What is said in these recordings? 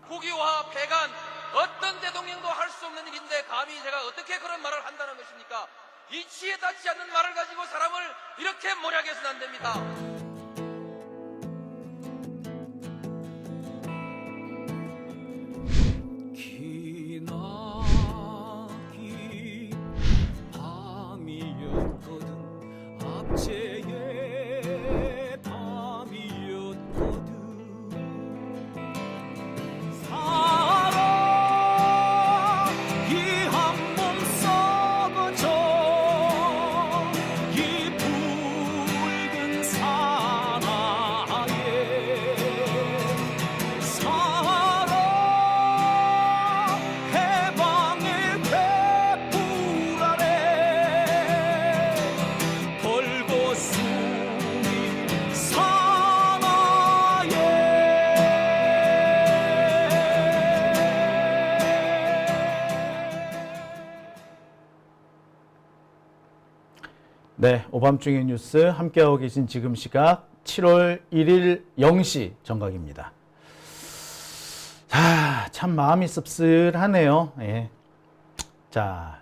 국유화, 폐간, 어떤 대통령도 할 수 없는 일인데 감히 제가 어떻게 그런 말을 한다는 것입니까? 이치에 닿지 않는 말을 가지고 사람을 이렇게 몰약해서는 안 됩니다. 기나긴 밤이었거든. 압제의 밤이었거든. 사랑이 한 몸 썩어져 이 붉은 사나에 사랑 해방의 횃불 아래 벌거숭이 사나에. 네, 오밤중의 뉴스 함께하고 계신 지금 시각 7월 1일 0시 정각입니다. 자, 참 마음이 씁쓸하네요. 예. 자,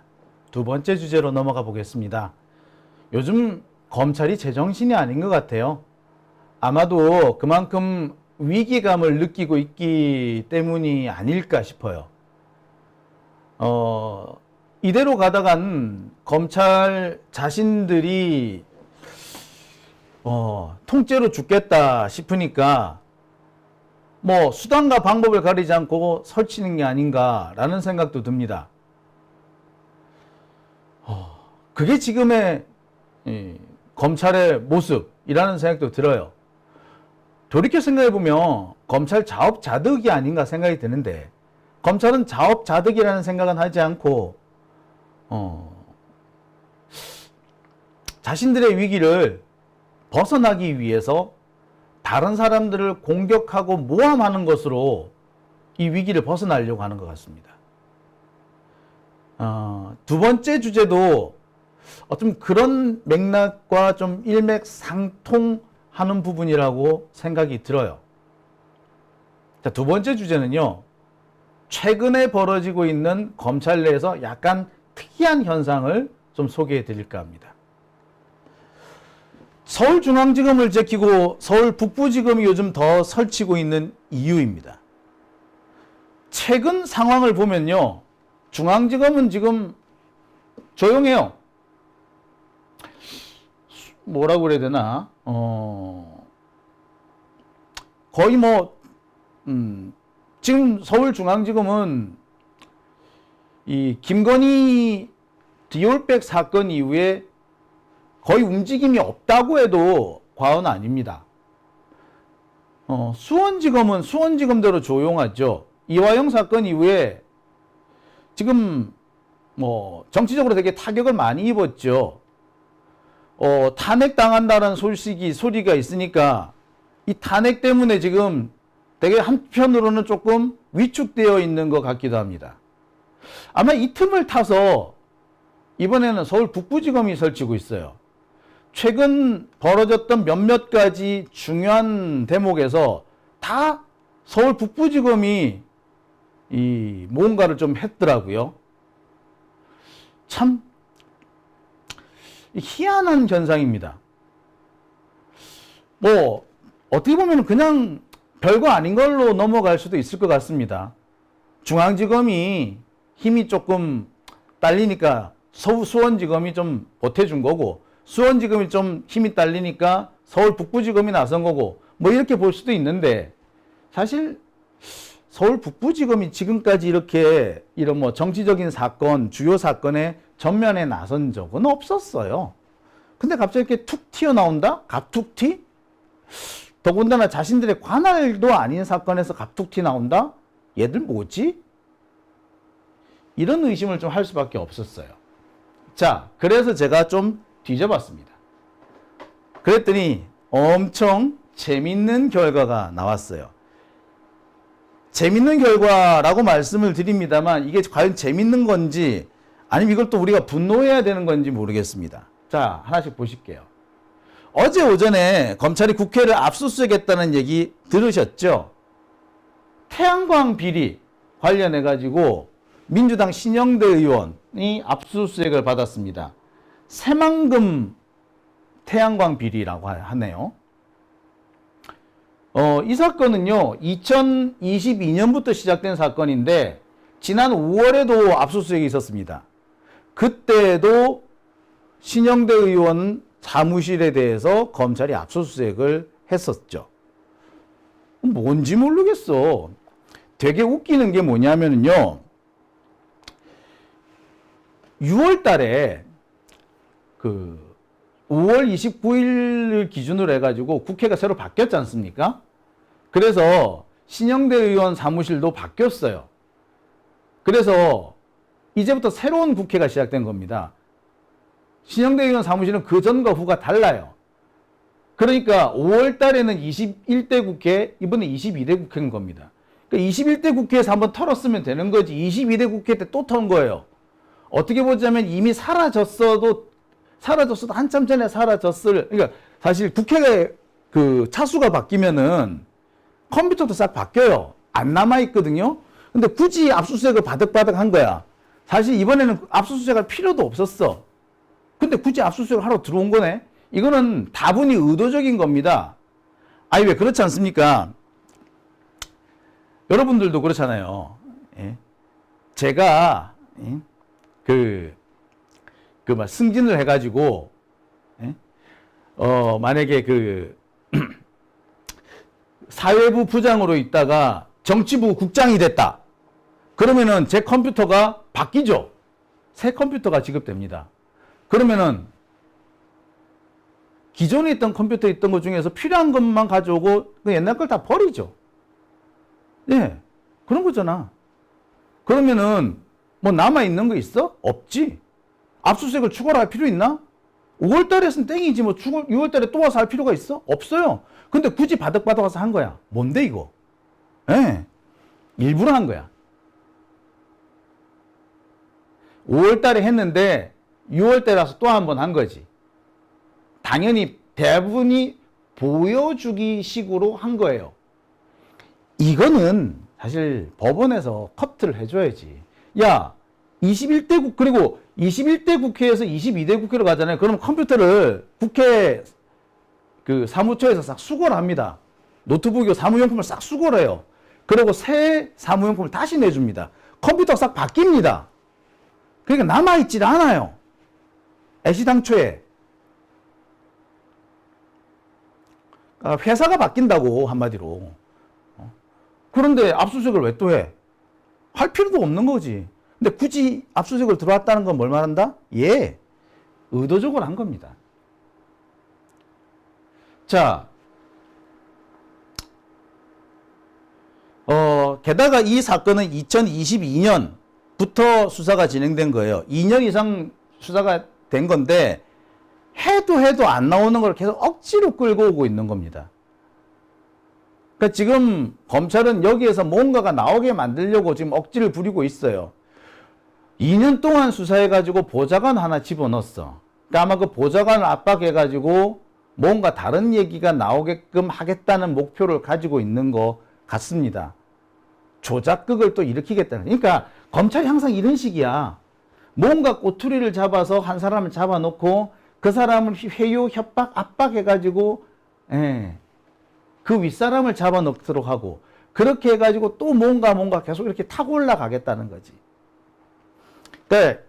두 번째 주제로 넘어가 보겠습니다. 요즘 검찰이 제정신이 아닌 것 같아요. 아마도 그만큼 위기감을 느끼고 있기 때문이 아닐까 싶어요. 이대로 가다간 검찰 자신들이 통째로 죽겠다 싶으니까 뭐 수단과 방법을 가리지 않고 설치는 게 아닌가라는 생각도 듭니다. 그게 지금의 검찰의 모습이라는 생각도 들어요. 돌이켜 생각해보면 검찰 자업자득이 아닌가 생각이 드는데, 검찰은 자업자득이라는 생각은 하지 않고 자신들의 위기를 벗어나기 위해서 다른 사람들을 공격하고 모함하는 것으로 이 위기를 벗어나려고 하는 것 같습니다. 두 번째 주제도 어떤 그런 맥락과 좀 일맥상통하는 부분이라고 생각이 들어요. 자, 두 번째 주제는요, 최근에 벌어지고 있는 검찰 내에서 약간 특이한 현상을 좀 소개해 드릴까 합니다. 서울중앙지검을 제끼고 서울 북부지검이 요즘 더 설치고 있는 이유입니다. 최근 상황을 보면요, 중앙지검은 지금 조용해요. 뭐라고 그래야 되나? 거의 지금 서울중앙지검은 이 김건희 디올백 사건 이후에 거의 움직임이 없다고 해도 과언 아닙니다. 수원지검은 수원지검대로 조용하죠. 이화영 사건 이후에 지금 정치적으로 되게 타격을 많이 입었죠. 탄핵당한다는 소리가 있으니까 이 탄핵 때문에 지금 되게 한편으로는 조금 위축되어 있는 것 같기도 합니다. 아마 이 틈을 타서 이번에는 서울 북부지검이 설치고 있어요. 최근 벌어졌던 몇몇 가지 중요한 대목에서 다 서울 북부지검이 이 뭔가를 좀 했더라고요. 참 희한한 현상입니다. 어떻게 보면 그냥 별거 아닌 걸로 넘어갈 수도 있을 것 같습니다. 중앙지검이 힘이 조금 딸리니까 수원지검이 좀 보태준 거고, 수원지검이 좀 힘이 딸리니까 서울 북부지검이 나선 거고, 이렇게 볼 수도 있는데, 사실 서울 북부지검이 지금까지 이런 정치적인 사건, 주요 사건에 전면에 나선 적은 없었어요. 근데 갑자기 이렇게 툭 튀어나온다? 갑툭튀? 더군다나 자신들의 관할도 아닌 사건에서 갑툭튀 나온다? 얘들 뭐지? 이런 의심을 좀 할 수밖에 없었어요. 자, 그래서 제가 좀 뒤져봤습니다. 그랬더니 엄청 재밌는 결과가 나왔어요. 재밌는 결과라고 말씀을 드립니다만 이게 과연 재밌는 건지 아니면 이걸 또 우리가 분노해야 되는 건지 모르겠습니다. 자, 하나씩 보실게요. 어제 오전에 검찰이 국회를 압수수색했다는 얘기 들으셨죠? 태양광 비리 관련해 가지고 민주당 신영대 의원이 압수수색을 받았습니다. 새만금 태양광 비리라고 하네요. 이 사건은요, 2022년부터 시작된 사건인데, 지난 5월에도 압수수색이 있었습니다. 그때도 신영대 의원 사무실에 대해서 검찰이 압수수색을 했었죠. 뭔지 모르겠어. 되게 웃기는 게 뭐냐면요, 6월 달에 5월 29일을 기준으로 해가지고 국회가 새로 바뀌었지 않습니까? 그래서 신영대 의원 사무실도 바뀌었어요. 그래서 이제부터 새로운 국회가 시작된 겁니다. 신영대 의원 사무실은 그 전과 후가 달라요. 그러니까 5월 달에는 21대 국회, 이번에 22대 국회인 겁니다. 그러니까 21대 국회에서 한번 털었으면 되는 거지 22대 국회 때 또 턴 거예요. 어떻게 보자면 이미 사라졌어도 한참 전에 그러니까 사실 국회가 차수가 바뀌면은 컴퓨터도 싹 바뀌어요. 안 남아있거든요. 근데 굳이 압수수색을 바득바득 한 거야. 사실 이번에는 압수수색할 필요도 없었어. 근데 굳이 압수수색을 하러 들어온 거네? 이거는 다분히 의도적인 겁니다. 아니, 왜 그렇지 않습니까? 여러분들도 그렇잖아요. 예? 제가, 예? 승진을 해가지고, 예? 만약에 사회부 부장으로 있다가 정치부 국장이 됐다. 그러면은 제 컴퓨터가 바뀌죠. 새 컴퓨터가 지급됩니다. 그러면은 기존에 있던 컴퓨터에 있던 것 중에서 필요한 것만 가져오고 그 옛날 걸 다 버리죠. 예. 그런 거잖아. 그러면은 뭐 남아있는 거 있어? 없지. 압수수색을 추가로 할 필요 있나? 5월 달에 쓴 땡이지 뭐 6월 달에 또 와서 할 필요가 있어? 없어요. 근데 굳이 바득바득 와서 한 거야. 뭔데 이거? 예. 일부러 한 거야. 5월 달에 했는데 6월 달에서 또 한 번 한 거지. 당연히 대부분이 보여주기 식으로 한 거예요. 이거는 사실 법원에서 커트를 해줘야지. 야, 21대 그리고 21대 국회에서 22대 국회로 가잖아요. 그럼 컴퓨터를 국회 사무처에서 싹 수거를 합니다. 노트북이고 사무용품을 싹 수거를 해요. 그리고 새 사무용품을 다시 내줍니다. 컴퓨터가 싹 바뀝니다. 그러니까 남아있질 않아요. 애시당초에. 회사가 바뀐다고, 한마디로. 그런데 압수수색을 왜 또 해? 할 필요도 없는 거지. 근데 굳이 압수수색을 들어왔다는 건 뭘 말한다? 예, 의도적으로 한 겁니다. 자, 게다가 이 사건은 2022년부터 수사가 진행된 거예요. 2년 이상 수사가 된 건데 해도 안 나오는 걸 계속 억지로 끌고 오고 있는 겁니다. 그러니까 지금 검찰은 여기에서 뭔가가 나오게 만들려고 지금 억지를 부리고 있어요. 2년 동안 수사해가지고 보좌관 하나 집어넣었어. 그러니까 아마 그 보좌관을 압박해가지고 뭔가 다른 얘기가 나오게끔 하겠다는 목표를 가지고 있는 것 같습니다. 조작극을 또 일으키겠다는. 그러니까 검찰이 항상 이런 식이야. 뭔가 꼬투리를 잡아서 한 사람을 잡아놓고 그 사람을 회유, 협박, 압박해가지고 그 윗사람을 잡아놓도록 하고 그렇게 해가지고 또 뭔가 계속 이렇게 타고 올라가겠다는 거지. 그러니까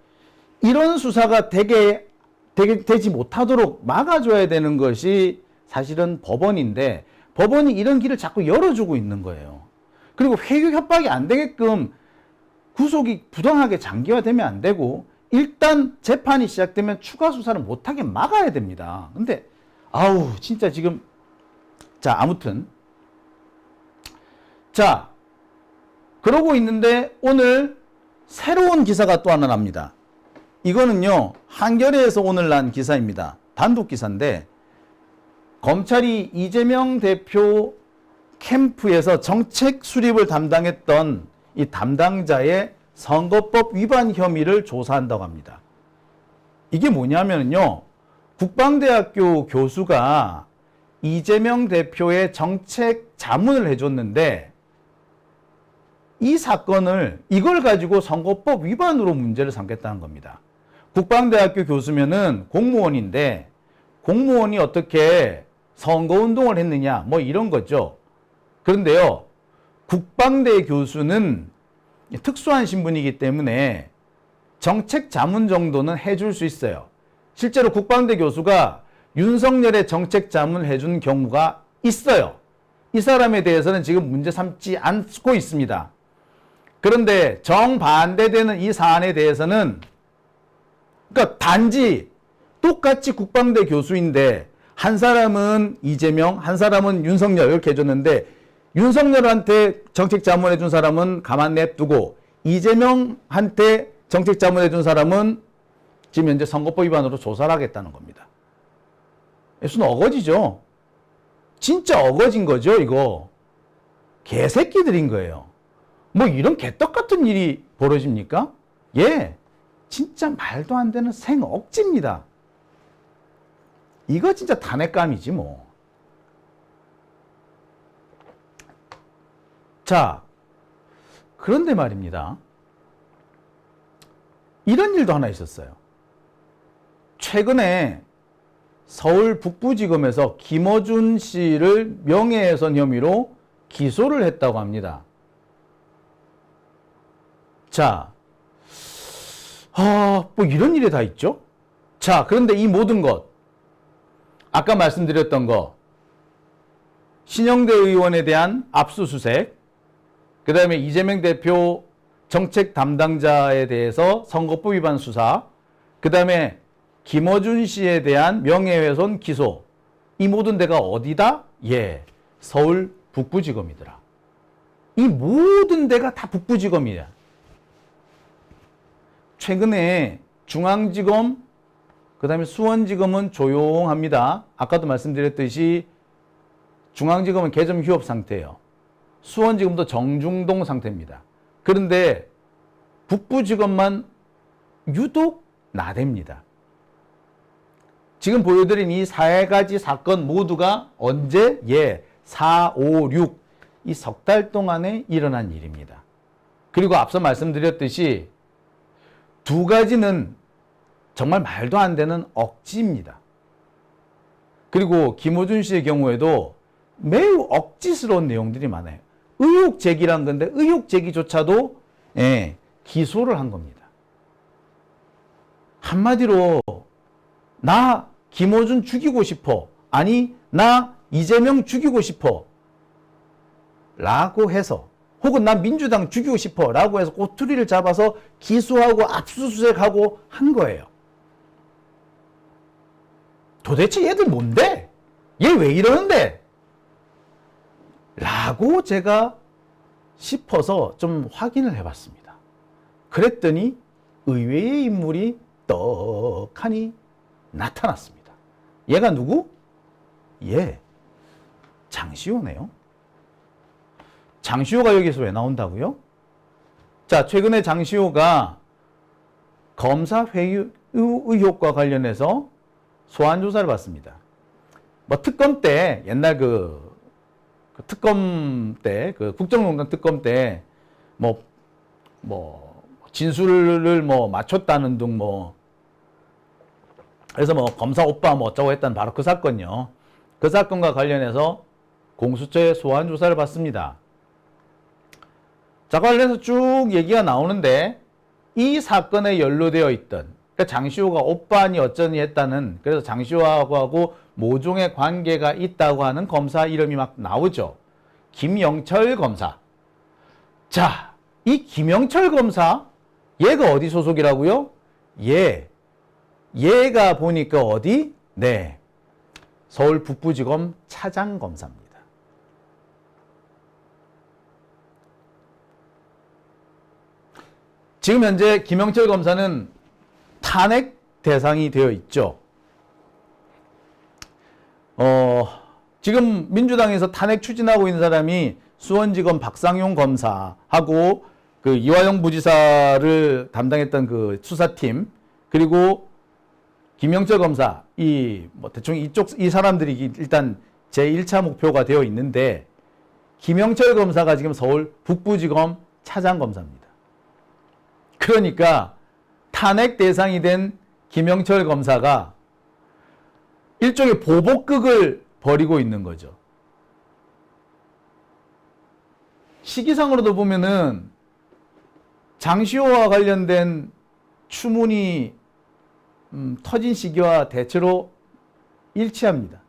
이런 수사가 되지 못하도록 막아줘야 되는 것이 사실은 법원인데 법원이 이런 길을 자꾸 열어주고 있는 거예요. 그리고 회유 협박이 안 되게끔 구속이 부당하게 장기화되면 안 되고 일단 재판이 시작되면 추가 수사를 못하게 막아야 됩니다. 근데 아우 진짜 지금 자 아무튼 자 그러고 있는데 오늘 새로운 기사가 또 하나 납니다. 이거는요 한겨레에서 오늘 난 기사입니다. 단독 기사인데 검찰이 이재명 대표 캠프에서 정책 수립을 담당했던 이 담당자의 선거법 위반 혐의를 조사한다고 합니다. 이게 뭐냐면요 국방대학교 교수가 이재명 대표의 정책 자문을 해줬는데 이 사건을 이걸 가지고 선거법 위반으로 문제를 삼겠다는 겁니다. 국방대학교 교수면은 공무원인데 공무원이 어떻게 선거운동을 했느냐 뭐 이런 거죠. 그런데요, 국방대 교수는 특수한 신분이기 때문에 정책 자문 정도는 해줄 수 있어요. 실제로 국방대 교수가 윤석열의 정책 자문을 해준 경우가 있어요. 이 사람에 대해서는 지금 문제 삼지 않고 있습니다. 그런데 정반대되는 이 사안에 대해서는, 그러니까 단지 똑같이 국방대 교수인데 한 사람은 이재명, 한 사람은 윤석열 이렇게 해줬는데 윤석열한테 정책 자문해 준 사람은 가만 냅두고 이재명한테 정책 자문해 준 사람은 지금 현재 선거법 위반으로 조사를 하겠다는 겁니다. 무슨 어거지죠. 진짜 어거진 거죠, 이거. 개새끼들인 거예요. 뭐 이런 개떡 같은 일이 벌어집니까? 예, 진짜 말도 안 되는 생억지입니다. 이거 진짜 탄핵감이지 뭐. 자, 그런데 말입니다. 이런 일도 하나 있었어요. 최근에 서울 북부지검에서 김어준 씨를 명예훼손 혐의로 기소를 했다고 합니다. 자, 뭐 이런 일이 다 있죠? 자, 그런데 이 모든 것, 아까 말씀드렸던 거, 신영대 의원에 대한 압수수색, 그 다음에 이재명 대표 정책 담당자에 대해서 선거법 위반 수사, 그 다음에 김어준 씨에 대한 명예훼손 기소, 이 모든 데가 어디다? 예, 서울 북부지검이더라. 이 모든 데가 다 북부지검이야. 최근에 중앙지검, 그 다음에 수원지검은 조용합니다. 아까도 말씀드렸듯이 중앙지검은 개점 휴업 상태예요. 수원지검도 정중동 상태입니다. 그런데 북부지검만 유독 나댑니다. 지금 보여드린 이 4가지 사건 모두가 언제? 예, 4, 5, 6. 이 석 달 동안에 일어난 일입니다. 그리고 앞서 말씀드렸듯이 2가지는 정말 말도 안 되는 억지입니다. 그리고 김어준 씨의 경우에도 매우 억지스러운 내용들이 많아요. 의혹 제기란 건데 의혹 제기조차도 예, 기소를 한 겁니다. 한마디로 나 김어준 죽이고 싶어, 아니 나 이재명 죽이고 싶어 라고 해서, 혹은 나 민주당 죽이고 싶어 라고 해서 꼬투리를 잡아서 기소하고 압수수색하고 한 거예요. 도대체 얘들 뭔데? 얘 왜 이러는데? 라고 제가 싶어서 좀 확인을 해봤습니다. 그랬더니 의외의 인물이 떡하니 나타났습니다. 얘가 누구? 예, 장시호네요. 장시호가 여기서 왜 나온다고요? 자, 최근에 장시호가 검사 회유 의혹과 관련해서 소환 조사를 받습니다. 뭐 특검 때, 옛날 그 특검 때, 그 국정농단 특검 때 진술을 맞췄다는 등 그래서 검사 오빠 어쩌고 했다는 바로 그 사건요. 그 사건과 관련해서 공수처에 소환 조사를 받습니다. 자, 관련해서 쭉 얘기가 나오는데 이 사건에 연루되어 있던, 그러니까 장시호가 오빠니 어쩌니 했다는, 그래서 장시호하고 모종의 관계가 있다고 하는 검사 이름이 막 나오죠. 김영철 검사. 자, 이 김영철 검사, 얘가 어디 소속이라고요? 얘가 보니까 어디? 네, 서울 북부지검 차장검사입니다. 지금 현재 김영철 검사는 탄핵 대상이 되어 있죠. 지금 민주당에서 탄핵 추진하고 있는 사람이 수원지검 박상용 검사하고 그 이화영 부지사를 담당했던 그 수사팀, 그리고 김영철 검사, 대충 이 사람들이 일단 제1차 목표가 되어 있는데, 김영철 검사가 지금 서울 북부지검 차장검사입니다. 그러니까 탄핵 대상이 된 김영철 검사가 일종의 보복극을 벌이고 있는 거죠. 시기상으로도 보면은 장시호와 관련된 추문이 터진 시기와 대체로 일치합니다.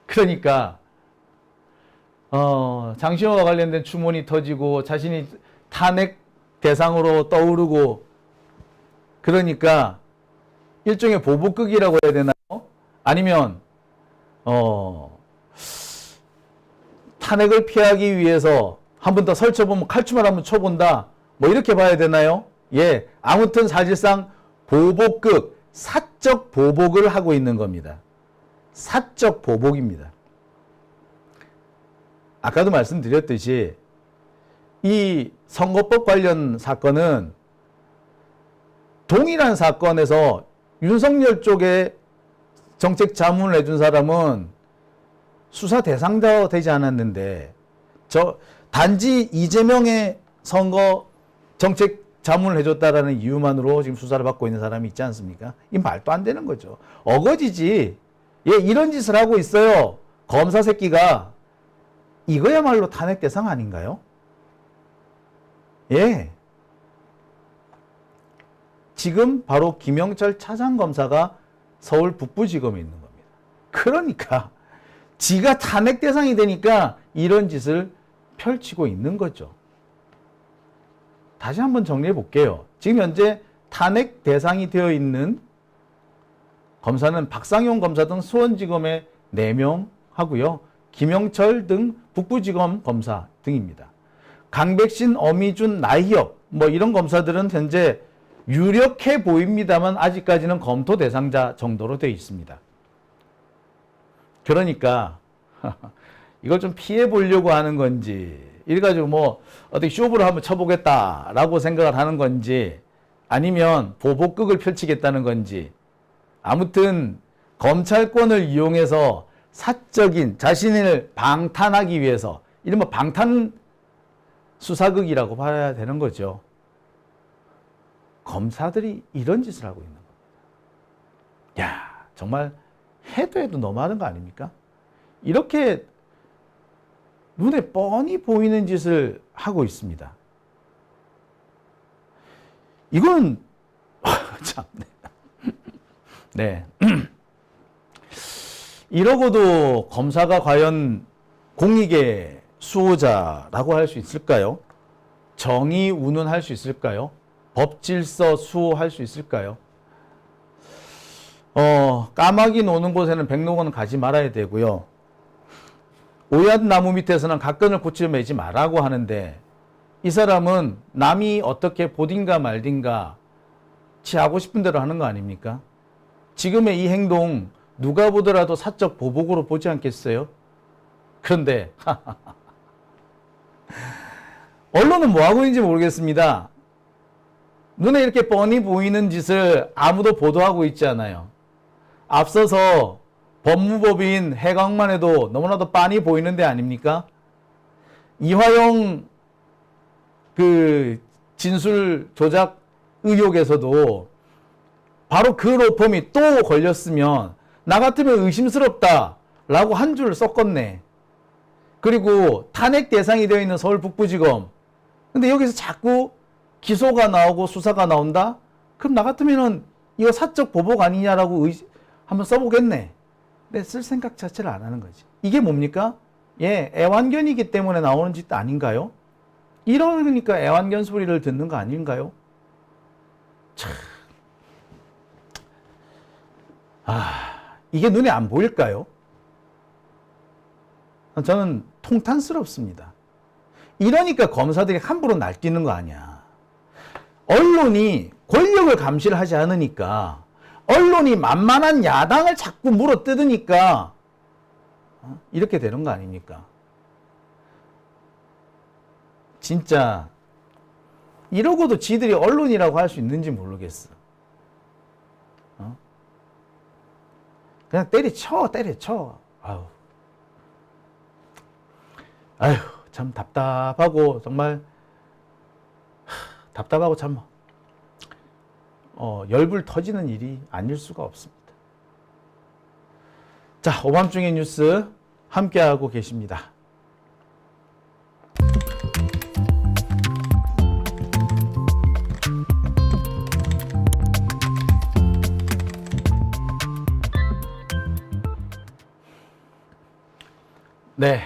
그러니까 장시호와 관련된 추문이 터지고 자신이 탄핵 대상으로 떠오르고 그러니까 일종의 보복극이라고 해야 되나요? 아니면 탄핵을 피하기 위해서 한 번 더 설쳐보면 칼춤을 한번 쳐본다. 뭐 이렇게 봐야 되나요? 예, 아무튼 사실상 보복극, 사적 보복을 하고 있는 겁니다. 사적 보복입니다. 아까도 말씀드렸듯이 이 선거법 관련 사건은 동일한 사건에서 윤석열 쪽에 정책 자문을 해준 사람은 수사 대상자 되지 않았는데 단지 이재명의 선거 정책 자문을 해줬다라는 이유만으로 지금 수사를 받고 있는 사람이 있지 않습니까? 이 말도 안 되는 거죠. 어거지지. 예, 이런 짓을 하고 있어요. 검사 새끼가. 이거야말로 탄핵 대상 아닌가요? 예. 지금 바로 김영철 차장검사가 서울 북부지검에 있는 겁니다. 그러니까 지가 탄핵 대상이 되니까 이런 짓을 펼치고 있는 거죠. 다시 한번 정리해 볼게요. 지금 현재 탄핵 대상이 되어 있는 검사는 박상용 검사 등 수원지검에 4명 하고요. 김영철 등 북부지검 검사 등입니다. 강백신, 어미준, 나희엽 뭐 이런 검사들은 현재 유력해 보입니다만 아직까지는 검토 대상자 정도로 되어 있습니다. 그러니까 이걸 좀 피해 보려고 하는 건지 이래가지고 뭐 어떻게 쇼부를 한번 쳐보겠다라고 생각을 하는 건지 아니면 보복극을 펼치겠다는 건지 아무튼 검찰권을 이용해서 사적인 자신을 방탄하기 위해서 이른바 방탄 수사극이라고 봐야 되는 거죠. 검사들이 이런 짓을 하고 있는 겁니다. 야, 정말 해도 너무하는 거 아닙니까? 이렇게 눈에 뻔히 보이는 짓을 하고 있습니다. 이건 참 네. 이러고도 검사가 과연 공익의 수호자라고 할 수 있을까요? 정의 운운할 수 있을까요? 법질서 수호할 수 있을까요? 까마귀 노는 곳에는 백록은 가지 말아야 되고요. 오얏 나무 밑에서는 각건을 고치려 매지 말라고 하는데 이 사람은 남이 어떻게 보딘가 말딘가 지 하고 싶은 대로 하는 거 아닙니까? 지금의 이 행동 누가 보더라도 사적 보복으로 보지 않겠어요? 그런데 언론은 뭐 하고 있는지 모르겠습니다. 눈에 이렇게 뻔히 보이는 짓을 아무도 보도하고 있지 않아요. 앞서서 법무법인 해광만 해도 너무나도 빤히 보이는 데 아닙니까? 이화영 그 진술 조작 의혹에서도 바로 그 로펌이 또 걸렸으면 나 같으면 의심스럽다라고 한 줄을 썼겠네. 그리고 탄핵 대상이 되어 있는 서울 북부지검. 근데 여기서 자꾸 기소가 나오고 수사가 나온다? 그럼 나 같으면은 이거 사적 보복 아니냐라고 한번 써보겠네. 근데 쓸 생각 자체를 안 하는 거지. 이게 뭡니까? 예, 애완견이기 때문에 나오는 짓 아닌가요? 이러니까 애완견 소리를 듣는 거 아닌가요? 참. 이게 눈에 안 보일까요? 저는 통탄스럽습니다. 이러니까 검사들이 함부로 날뛰는 거 아니야. 언론이 권력을 감시를 하지 않으니까 언론이 만만한 야당을 자꾸 물어뜯으니까 이렇게 되는 거 아닙니까? 진짜 이러고도 지들이 언론이라고 할 수 있는지 모르겠어. 때려쳐. 아유. 참 답답하고 정말 답답하고 참 열불 터지는 일이 아닐 수가 없습니다. 자, 오밤중의 뉴스 함께하고 계십니다. 네.